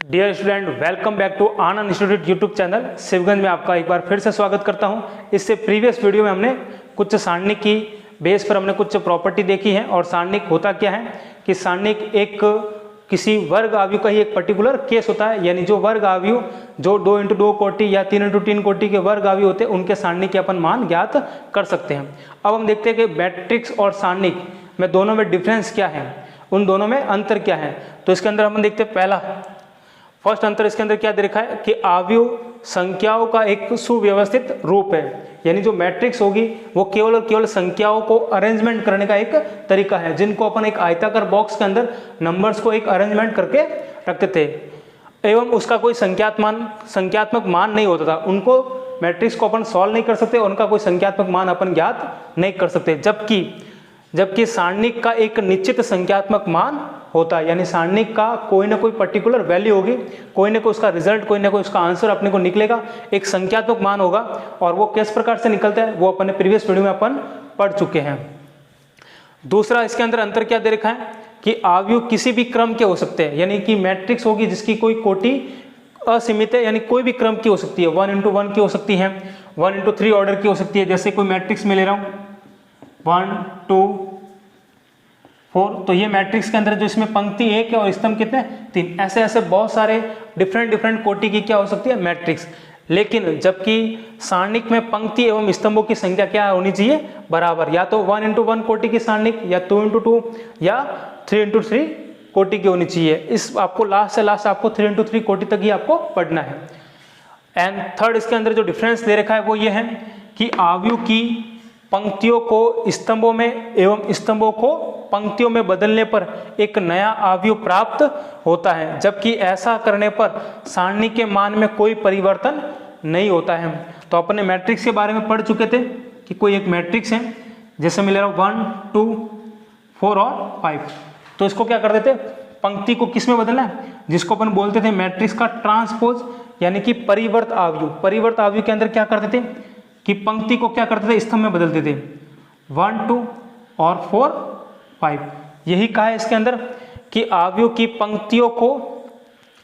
Dear student, welcome back to Anand institute YouTube channel. Shivganj में आपका एक बार फिर से स्वागत करता हूं। इससे प्रीवियस वीडियो में हमने कुछ सारणिक की बेस पर हमने कुछ प्रॉपर्टी देखी है। और सारणिक होता क्या है कि सारणिक एक किसी वर्ग आव्यूह का ही एक पर्टिकुलर केस होता है, यानी जो वर्ग आव्यूह जो 2x2 कोटि या 3x3 कोटि के वर्ग आव्यूह होते हैं उनके सारणिक के अपन मान ज्ञात कर सकते हैं। अब हम देखते हैं कि मैट्रिक्स और सारणिक में दोनों में डिफरेंस क्या है, उन दोनों में अंतर क्या है। तो इसके अंदर हम देखते हैं पहला फर्स्ट अंतर इसके अंदर क्या दे रखा है कि आव्यूह संख्याओं का एक सुव्यवस्थित रूप है। यानी जो मैट्रिक्स होगी वो केवल और केवल संख्याओं को अरेंजमेंट करने का एक तरीका है, जिनको अपन एक आयताकार बॉक्स के अंदर नंबर्स को एक अरेंजमेंट करके रखते थे एवं उसका कोई संख्यात्मक मान नहीं होता था। उनको मैट्रिक्स को अपन सॉल्व नहीं कर सकते, उनका कोई संख्यात्मक मान अपन ज्ञात नहीं कर सकते। जबकि सारणिक का एक निश्चित संख्यात्मक मान होता है, यानी सारणिक का कोई ना कोई पर्टिकुलर वैल्यू होगी, कोई ना कोई उसका रिजल्ट, कोई ना कोई उसका आंसर अपने को निकलेगा, एक संख्यात्मक मान होगा। और वो किस प्रकार से निकलता है वो अपने प्रीवियस वीडियो में अपन पढ़ चुके हैं। दूसरा इसके अंदर अंतर क्या दे रखा है कि आव्यूह किसी भी क्रम के हो सकते हैं, यानी कि मैट्रिक्स होगी जिसकी कोई कोटि असीमित है, यानी कोई भी क्रम की हो सकती है। 1x1 की हो सकती है, 1x3 ऑर्डर की हो सकती है। जैसे कोई मैट्रिक्स में ले रहा हूं 1 2 4, तो ये मैट्रिक्स के अंदर जो इसमें पंक्ति 1 है और स्तंभ कितने 3, ऐसे ऐसे बहुत सारे डिफरेंट कोटि की क्या हो सकती है मैट्रिक्स। लेकिन जबकि सारणिक में पंक्ति एवं स्तंभों की संख्या क्या होनी चाहिए बराबर, या तो 1x1 कोटि की सारणिक या 2x2 या 3x3 कोटि की होनी चाहिए। इस आपको लास्ट से लास्ट आपको 3x3 कोटि तक ही आपको पढ़ना है। एंड थर्ड इसके अंदर जो डिफरेंस दे रखा है वो ये है कि आव्यूह की पंक्तियों को स्तंभों में एवं स्तंभों को पंक्तियों में बदलने पर एक नया आव्यूह प्राप्त होता है, जबकि ऐसा करने पर सारणी के मान में कोई परिवर्तन नहीं होता है। तो अपने मैट्रिक्स के बारे में पढ़ चुके थे कि कोई एक मैट्रिक्स है, जैसे मैं ले रहा हूँ 1 2 4 और 5, तो इसको क्या कर देते पंक्ति को किस में बदलना है, जिसको अपन बोलते थे मैट्रिक्स का ट्रांसपोज, यानी कि परिवर्त आव्यूह। परिवर्त आव्यूह के अंदर क्या करते थे कि पंक्ति को क्या करते थे स्तंभ में बदलते थे 1 2 और 4 5। यही कहा है इसके अंदर कि आव्यूह की पंक्तियों को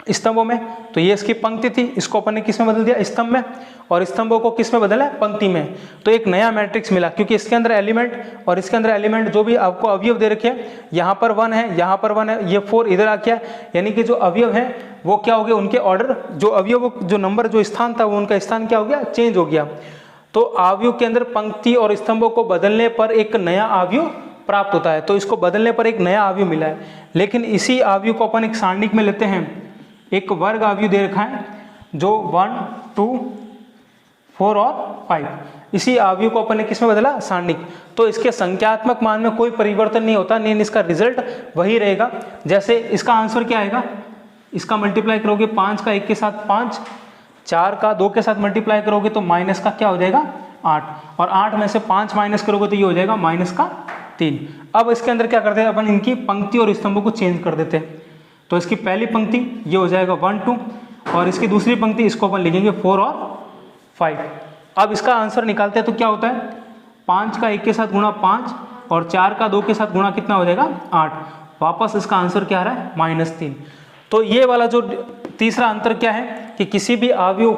स्तंभों में, तो ये इसकी पंक्ति थी, इसको अपन ने किस में बदल दिया स्तंभ में, और स्तंभों को किस में बदला पंक्ति में। तो एक नया मैट्रिक्स मिला, क्योंकि इसके अंदर एलिमेंट और इसके अंदर एलिमेंट जो भी आपको अवयव दे रखे हैं, यहाँ पर 1 है, यहाँ पर 1 है, ये 4 इधर आ गया, यानी कि जो अवयव है वो क्या हो गया, उनके ऑर्डर जो अवयव जो नंबर जो स्थान था वो उनका स्थान क्या हो गया चेंज हो गया। तो आव्यूह के अंदर पंक्ति और स्तंभों को बदलने पर एक नया आव्यूह प्राप्त होता है। तो इसको बदलने पर एक नया आव्यूह मिला है। लेकिन इसी आव्यूह को अपन एक सारणिक में लेते हैं, एक वर्ग आव्यूह दे रखा है जो 1 2 4 और 5, इसी आव्यूह को अपन ने किस में बदला सारणिक। तो इसके संख्यात्मक मान में कोई परिवर्तन नहीं होता, नहीं इसका रिजल्ट वही रहेगा। जैसे इसका आंसर क्या आएगा, इसका मल्टीप्लाई करोगे 5 का 1 के साथ 5, 4 का 2 के साथ मल्टीप्लाई करोगे तो माइनस का क्या हो जाएगा 8, और 8 में से 5 माइनस करोगे तो ये हो जाएगा माइनस का 3। अब इसके अंदर क्या करते हैं अपन, इनकी पंक्ति और स्तंभों को चेंज कर देते हैं। तो इसकी पहली पंक्ति ये हो जाएगा 1 2, और इसकी दूसरी पंक्ति इसको अपन लिखेंगे 4 और 5। अब इसका आंसर निकालते हैं तो क्या होता है 5 का 1 के साथ गुणा 5 और 4 का 2 के साथ गुणा कितना हो जाएगा 8। वापस इसका आंसर क्या आ रहा है -3। तो ये वाला जो तीसरा अंतर क्या है कि किसी भी आव्यूह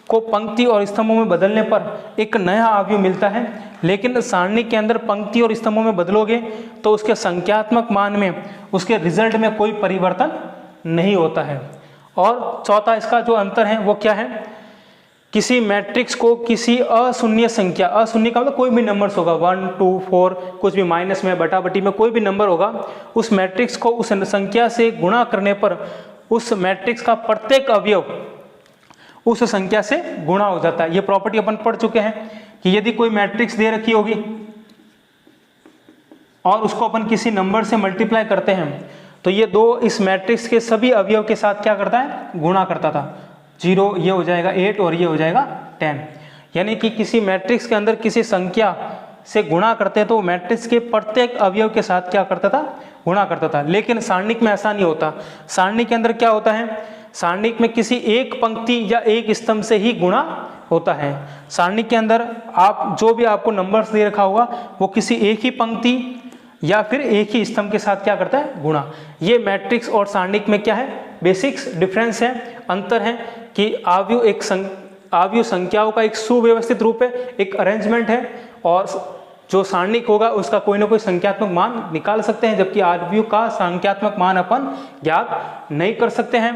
को पंक्ति और स्तंभों में बदलने पर एक नया आव्यूह मिलता है। लेकिन सारणी के अंदर पंक्ति और स्तंभों में बदलोगे तो उसके संख्यात्मक मान में, उसके रिजल्ट में कोई परिवर्तन नहीं होता है। और चौथा इसका जो अंतर है वो क्या है, किसी मैट्रिक्स को किसी अशून्य संख्या, अशून्य का मतलब कोई भी नंबर्स होगा 1 2 4, कुछ भी माइनस में बटाबटी में कोई भी नंबर होगा, उस मैट्रिक्स को उस संख्या से गुणा करने पर उस मैट्रिक्स का प्रत्येक अवयव उस संख्या से गुणा हो जाता है। ये प्रॉपर्टी अपन पढ़ चुके हैं कि यदि कोई मैट्रिक्स दे रखी होगी और उसको अपन किसी नंबर से मल्टीप्लाई करते हैं तो ये 2 इस मैट्रिक्स के सभी अवयव के साथ क्या करता है गुणा करता था। 0 ये हो जाएगा 8 और ये हो जाएगा 10। यानी कि किसी मैट्रिक्स के अंदर किसी संख्या से गुणा करते हैं तो मैट्रिक्स के प्रत्येक अवयव के साथ क्या करता था गुणा करता था। लेकिन सारणिक में ऐसा नहीं होता। सारणिक के अंदर क्या होता है, सारणिक में किसी एक पंक्ति या एक स्तंभ से ही गुणा होता है। सारणिक के अंदर आप जो भी आपको नंबर्स दे रखा होगा वो किसी एक ही पंक्ति या फिर एक ही स्तंभ के साथ क्या करता है गुणा। ये मैट्रिक्स और सारणिक में क्या है बेसिक्स डिफरेंस है, अंतर है कि आव्यूह संख्याओं का एक सुव्यवस्थित रूप है, एक अरेंजमेंट है, और जो सारणिक होगा उसका कोई ना कोई संख्यात्मक मान निकाल सकते हैं, जबकि आव्यूह का संख्यात्मक मान अपन ज्ञात नहीं कर सकते हैं।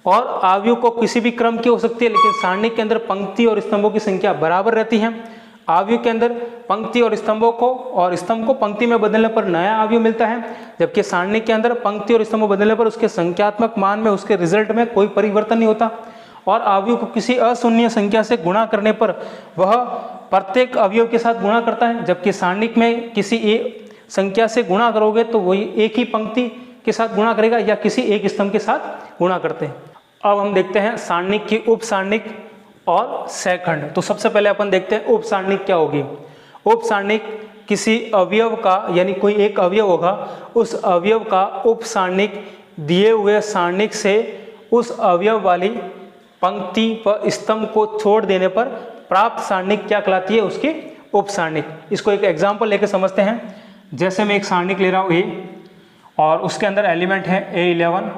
और आव्यूह को किसी भी क्रम की हो सकती है, लेकिन सारणिक के अंदर पंक्ति और स्तंभों की संख्या बराबर रहती है। आव्यूह के अंदर पंक्ति और स्तंभों को और स्तंभ को पंक्ति में बदलने पर नया आव्यूह मिलता है, जबकि सारणिक के अंदर पंक्ति और स्तंभ बदलने पर उसके संख्यात्मक मान में, उसके रिजल्ट में कोई परिवर्तन नहीं होता। और आव्यूह को किसी अशून्य संख्या से गुणा करने पर वह प्रत्येक अवयव के साथ गुणा करता है, जबकि सारणिक में किसी एक संख्या से गुणा करोगे तो वही एक ही पंक्ति के साथ गुणा करेगा या किसी एक स्तंभ के साथ गुणा करते हैं। अब हम देखते हैं सारणिक की उप सारणिक और सहखंड। तो सबसे पहले अपन देखते हैं उप सारणिक क्या होगी। उप सारणिक किसी अवयव का, यानी कोई एक अवयव होगा, उस अवयव का उप सारणिक दिए हुए सारणिक से उस अवयव वाली पंक्ति व स्तंभ को छोड़ देने पर प्राप्त सारणिक क्या कहलाती है, उसकी उप सारणिक। इसको एक एग्जाम्पल लेकर समझते हैं। जैसे मैं एक सारणिक ले रहा हूँ ए, और उसके अंदर एलिमेंट है A11,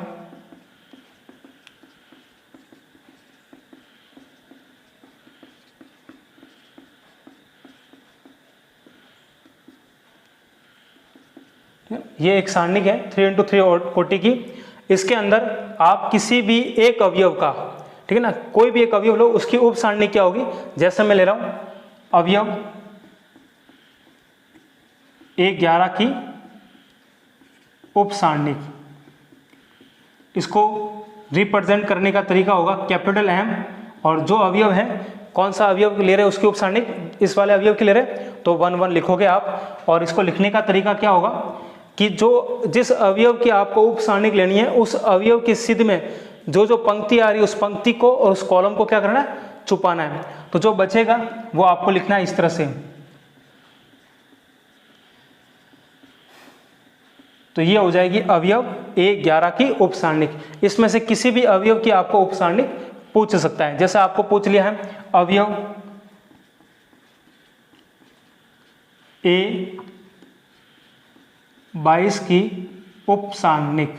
ये एक सारणिक है 3x3 कोटि की। इसके अंदर आप किसी भी एक अवयव का, ठीक है ना, कोई भी एक अवयव लो, उसकी उप सारणिक क्या होगी। जैसे मैं ले रहा हूं अवयव A11 की उप सारणिक, इसको रिप्रेजेंट करने का तरीका होगा कैपिटल M, और जो अवयव है, कौन सा अवयव ले रहे हैं उसकी उप सारणिक, इस वाले अवयव की ले रहे तो 1 1 लिखोगे आप। और इसको लिखने का तरीका क्या होगा कि जिस अवयव की आपको उप सारणिक लेनी है, उस अवयव की सिद्ध में जो पंक्ति आ रही है, उस पंक्ति को और उस कॉलम को क्या करना है, छुपाना है। तो जो बचेगा वो आपको लिखना है इस तरह से। तो ये हो जाएगी अवयव A11 की उप सारणिक। इसमें से किसी भी अवयव की आपको उप सारणिक पूछ सकता है। जैसे आपको पूछ लिया है अवयव A22 की उप सारणिक,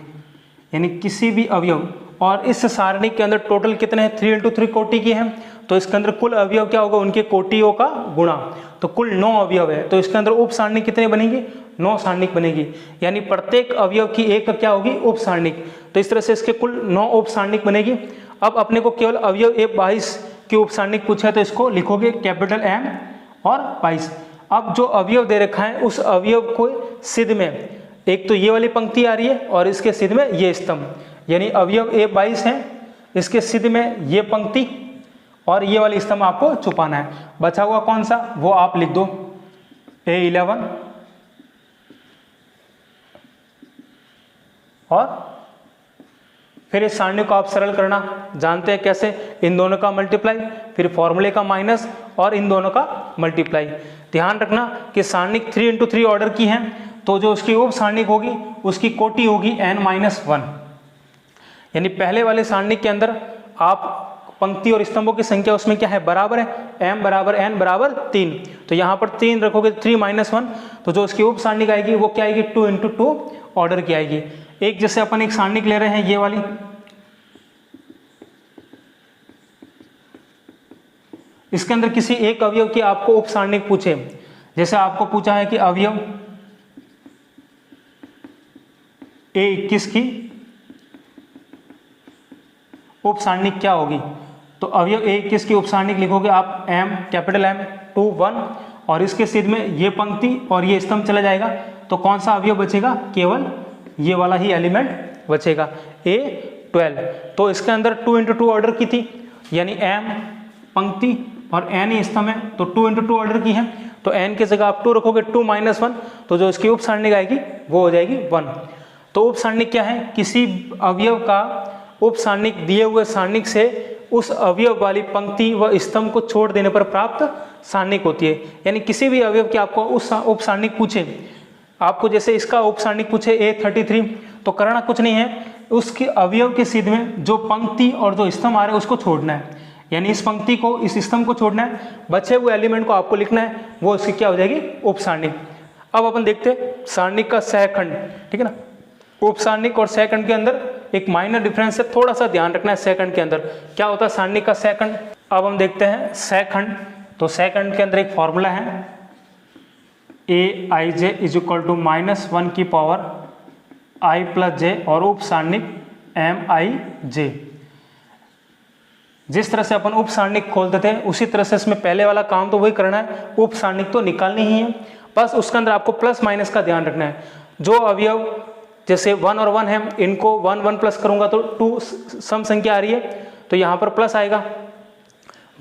यानी किसी भी अवयव, और इस सारणिक के अंदर टोटल कितने हैं, 3x3 कोटि की हैं, तो इसके अंदर कुल अवयव क्या होगा, उनके कोटियों का गुणा। तो कुल 9 अवयव है, तो इसके अंदर उप सारणिक कितनी बनेगी, 9 सारणिक बनेगी, यानी प्रत्येक अवयव की एक क्या होगी, उप सारणिक। तो इस तरह से इसके कुल 9 उप सारणिक बनेगी। अब अपने को केवल अवयव A22 की उप सारणिक पूछा है, तो इसको लिखोगे कैपिटल M और 22। अब जो अवयव दे रखा है, उस अवयव को सिद्ध में एक तो ये वाली पंक्ति आ रही है और इसके सिद्ध में ये स्तंभ, यानी अवयव A22 है, इसके सिद्ध में ये पंक्ति और ये वाली स्तंभ आपको छुपाना है। बचा हुआ कौन सा, वो आप लिख दो A11 और फिर इस सारणी को आप सरल करना जानते हैं कैसे, इन दोनों का मल्टीप्लाई, फिर फॉर्मूले का माइनस और इन दोनों का मल्टीप्लाई। ध्यान रखना कि सारणिक 3x3 ऑर्डर की है, तो जो उसकी उप सारणिक होगी उसकी कोटि होगी n-1, यानी पहले वाले सारणिक के अंदर आप पंक्ति और स्तंभों की संख्या उसमें क्या है, बराबर है, m बराबर n बराबर 3, तो यहाँ पर 3 रखोगे 3-1, तो जो उसकी उप सारणिक आएगी वो क्या आएगी, 2x2 ऑर्डर की आएगी। एक जैसे अपन एक सारणिक ले रहे हैं ये वाली, इसके अंदर किसी एक अवयव की आपको उप सारणिक पूछे, जैसे आपको पूछा है कि अवयव A21 की उप सारणिक क्या होगी, तो अवयव A21 की उप सारणिक लिखोगे आप M कैपिटल M 2 1 और इसके सिद्ध में ये पंक्ति और ये स्तंभ चला जाएगा, तो कौन सा अवयव बचेगा, केवल ये वाला ही एलिमेंट बचेगा A12। तो इसके अंदर 2x2 ऑर्डर की थी, यानी M पंक्ति और n स्तंभ है, तो 2x2 ऑर्डर की है, तो n की जगह आप 2 रखोगे 2-1, तो जो इसकी उप सारणिक आएगी वो हो जाएगी 1। तो उप सारणिक क्या है, किसी अवयव का उप सारणिक दिए हुए सारणिक से उस अवयव वाली पंक्ति व स्तंभ को छोड़ देने पर प्राप्त सारणिक होती है। यानी किसी भी अवयव की आपको उस उप सारणिक पूछे, आपको जैसे इसका उप सारणिक पूछे A33, तो करना कुछ नहीं है, उसके अवयव के सिद्ध में जो पंक्ति और जो स्तंभ आ रहे हैं उसको छोड़ना है, यानी इस पंक्ति को इस स्तंभ को छोड़ना है, बचे हुए एलिमेंट को आपको लिखना है, वो उसकी क्या हो जाएगी, उप सारणिक। अब अपन देखते हैं सारणिक का सहखंड, ठीक है ना। उप सारणिक और सहखंड के अंदर एक माइनर डिफरेंस है, थोड़ा सा ध्यान रखना है सेकंड के अंदर क्या होता है सारणी का सेकंड। अब हम देखते हैं सेकंड, तो सेकंड के अंदर एक फॉर्मूला है aij इज इक्वल टू -1 की पावर i प्लस जे और उप सारणिक mij। जिस तरह से अपन उप सारणिक खोलते थे उसी तरह से इसमें पहले वाला काम तो वही करना है, उप सारणिक तो निकालनी ही है, बस उसके अंदर आपको प्लस माइनस का ध्यान रखना है। जो अवयव जैसे 1 और 1 है, इनको 1 1 प्लस करूंगा तो 2 सम संख्या आ रही है तो यहाँ पर प्लस आएगा,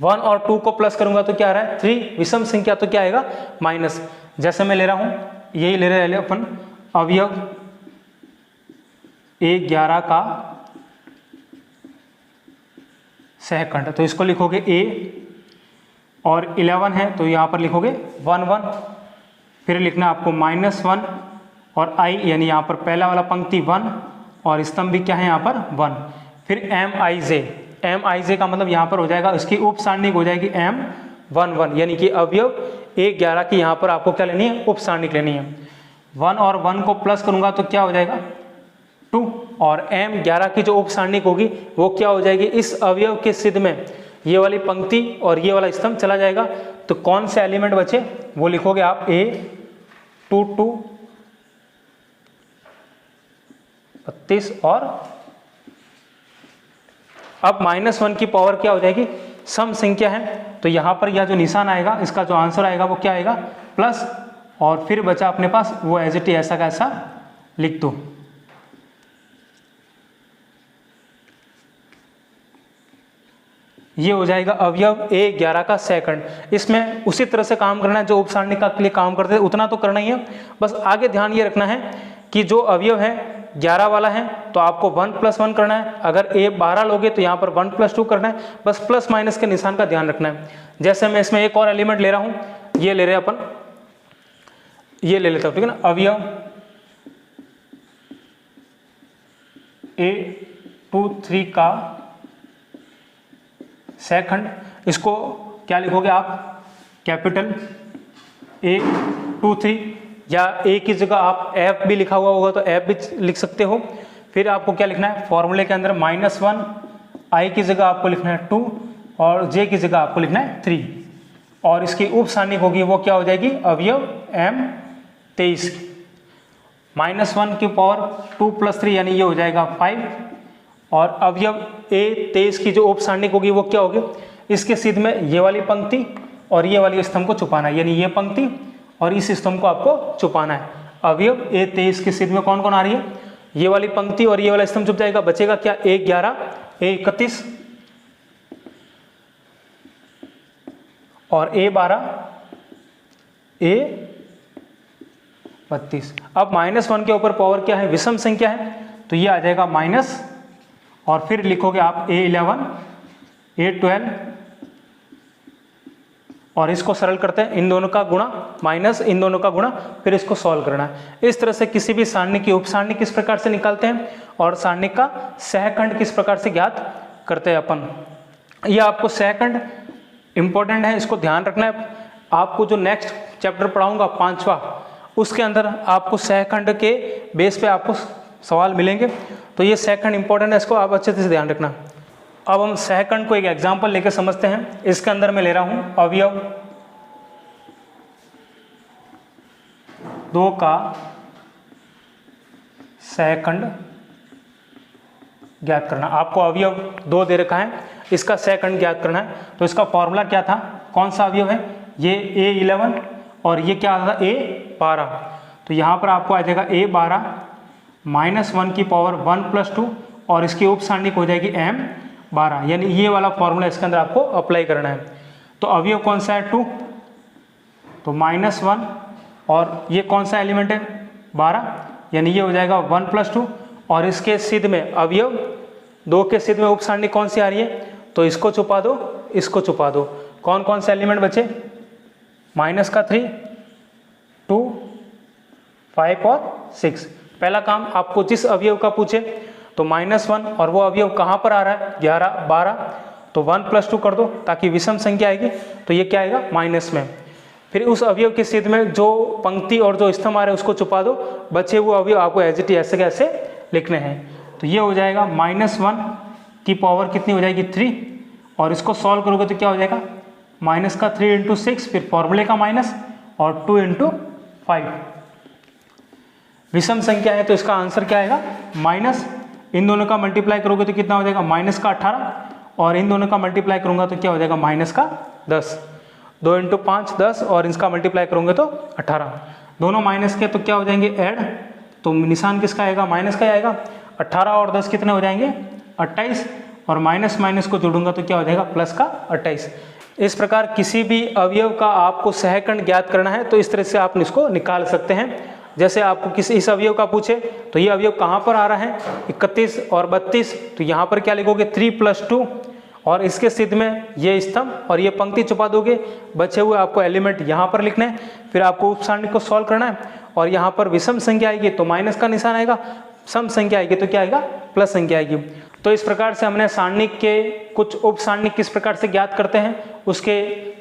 1 और 2 को प्लस करूंगा तो क्या आ रहा है 3 विषम संख्या तो क्या आएगा माइनस। जैसे मैं ले रहा हूं, यही ले रहे अपन अवयव A11 का सहखंड, तो इसको लिखोगे A और 11 है तो यहाँ पर लिखोगे 1 1, फिर लिखना आपको -1 और I यानी यहाँ पर पहला वाला पंक्ति 1 और स्तंभ भी क्या है यहाँ पर 1, फिर MIJ का मतलब यहाँ पर हो जाएगा इसकी उप सारणिक हो जाएगी M11 यानी कि अवयव A11 की यहाँ पर आपको क्या लेनी है उप सारणिक लेनी है। 1 और 1 को प्लस करूंगा तो क्या हो जाएगा 2 और M11 की जो उप सारणिक होगी वो क्या हो जाएगी इस अवयव के सिद्ध में ये वाली पंक्ति और ये वाला स्तंभ चला जाएगा, तो कौन से एलिमेंट बचे वो लिखोगे आप A22 32 और अब -1 की पावर क्या हो जाएगी सम संख्या है, तो यहाँ पर यह जो निशान आएगा इसका जो आंसर आएगा वो क्या आएगा प्लस, और फिर बचा अपने पास वो एज इट इज ऐसा का ऐसा लिख दो। ये हो जाएगा अवयव A11 का सेकंड। इसमें उसी तरह से काम करना है जो उप सारणिक का लिए काम करते हैं उतना तो करना ही है, बस आगे ध्यान ये रखना है कि जो अवयव है 11 वाला है तो आपको 1 + 1 करना है, अगर A12 लोगे तो यहाँ पर 1 + 2 करना है, बस प्लस माइनस के निशान का ध्यान रखना है। जैसे मैं इसमें एक और एलिमेंट ले रहा हूँ, ये ले रहे अपन, ये ले लेता हूँ, ठीक है ना, अवयव A23 का सेकंड, इसको क्या लिखोगे आप कैपिटल A23 या A की जगह आप F भी लिखा हुआ होगा तो F भी लिख सकते हो। फिर आपको क्या लिखना है फॉर्मूले के अंदर -1, I की जगह आपको लिखना है 2 और J की जगह आपको लिखना है 3, और इसकी उप सारणिक होगी वो क्या हो जाएगी अवयव M23 की। -1 की पावर 2 + 3 यानी ये हो जाएगा 5, और अवयव A23 की जो उप सारणिक होगी वो क्या होगी इसके सिद्ध में ये वाली पंक्ति और ये वाली स्तंभ को छुपाना है, यानी ये पंक्ति और इस स्तंभ को आपको छुपाना है। अवयव A23 के सिद्ध में कौन कौन आ रही है, ये वाली पंक्ति और ये वाला स्तंभ छुप जाएगा, बचेगा क्या A11 A31 और A12 A32। अब -1 के ऊपर पावर क्या है विषम संख्या है तो ये आ जाएगा माइनस, और फिर लिखोगे आप A11 A12 और इसको सरल करते हैं, इन दोनों का गुणा माइनस इन दोनों का गुणा, फिर इसको सॉल्व करना है। इस तरह से किसी भी सारणी की उप सारणी किस प्रकार से निकालते हैं और सारणी का सहखंड किस प्रकार से ज्ञात करते हैं अपन। यह आपको सहखंड इंपॉर्टेंट है, इसको ध्यान रखना है। आपको जो नेक्स्ट चैप्टर पढ़ाऊंगा 5वां, उसके अंदर आपको सहखंड के बेस पे आपको सवाल मिलेंगे, तो ये सहखंड इंपॉर्टेंट है, इसको आप अच्छे से ध्यान रखना। अब हम सहखंड को एक एग्जांपल लेकर समझते हैं। इसके अंदर मैं ले रहा हूं अवयव 2 का सहखंड ज्ञात करना। आपको अवयव 2 दे रखा है, इसका सहखंड ज्ञात करना है, तो इसका फॉर्मूला क्या था, कौन सा अवयव है, ये A11 और ये क्या था A12, तो यहाँ पर आपको आ जाएगा A12 -1 की पावर 1 + 2 और इसकी उप सारणिक हो जाएगी M12, यानी ये वाला फॉर्मूला इसके अंदर आपको अप्लाई करना है। तो अवयव कौन सा है 2, तो -1 और ये कौन सा एलिमेंट है 12, यानी ये हो जाएगा 1 + 2, और इसके सिद्ध में अवयव 2 के सिद्ध में उप सारणी कौन सी आ रही है, तो इसको छुपा दो इसको छुपा दो। कौन कौन से एलिमेंट बचे, -3 2 5 और 6। पहला काम आपको जिस अवयव का पूछे तो -1 और वो अवयव कहाँ पर आ रहा है 11 12, तो 1 + 2 कर दो ताकि विषम संख्या आएगी, तो ये क्या आएगा माइनस में। फिर उस अवयव के सिद्ध में जो पंक्ति और जो स्तंभ आ रहे हैं उसको छुपा दो, बचे वो अवयव आपको एज इट इज ऐसे कैसे लिखने हैं। तो ये हो जाएगा -1 की पावर कितनी हो जाएगी 3, और इसको सॉल्व करोगे तो क्या हो जाएगा माइनस का 3 इंटू 6, फिर फॉर्मूले का माइनस, और 2 इंटू 5। विषम संख्या है तो इसका आंसर क्या आएगा माइनस, इन दोनों का मल्टीप्लाई करोगे तो कितना हो जाएगा माइनस का 18, और इन दोनों का मल्टीप्लाई करूंगा तो क्या हो जाएगा माइनस का 10। 2 इंटू 5 10, और इसका मल्टीप्लाई करूंगे तो 18। दोनों माइनस के तो क्या हो जाएंगे ऐड, तो निशान किसका आएगा माइनस का आएगा। 18 और 10 कितने हो जाएंगे 28, और माइनस माइनस को जोड़ूंगा तो क्या हो जाएगा प्लस का 28। इस प्रकार किसी भी अवयव का आपको सहखंड ज्ञात करना है तो इस तरह से आप इसको निकाल सकते हैं। जैसे आपको किसी इस अवयव का पूछे तो ये अवयव कहाँ पर आ रहा है 31 और 32, तो यहाँ पर क्या लिखोगे 3 + 2, और इसके सिद्ध में ये स्तंभ और ये पंक्ति छुपा दोगे। बचे हुए आपको एलिमेंट यहाँ पर लिखने हैं, फिर आपको उप सारणी को सॉल्व करना है, और यहाँ पर विषम संख्या आएगी तो माइनस का निशान आएगा, सम संख्या आएगी तो क्या आएगा प्लस संख्या आएगी। तो इस प्रकार से हमने सारणिक के कुछ उप सारणिक किस प्रकार से ज्ञात करते हैं, उसके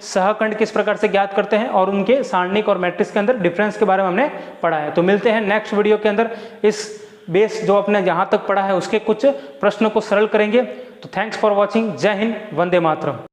सहखंड किस प्रकार से ज्ञात करते हैं, और उनके सारणिक और मैट्रिक्स के अंदर डिफरेंस के बारे में हमने पढ़ा है। तो मिलते हैं नेक्स्ट वीडियो के अंदर, इस बेस जो अपने जहाँ तक पढ़ा है उसके कुछ प्रश्नों को सरल करेंगे। तो थैंक्स फॉर वॉचिंग। जय हिंद, वंदे मातरम।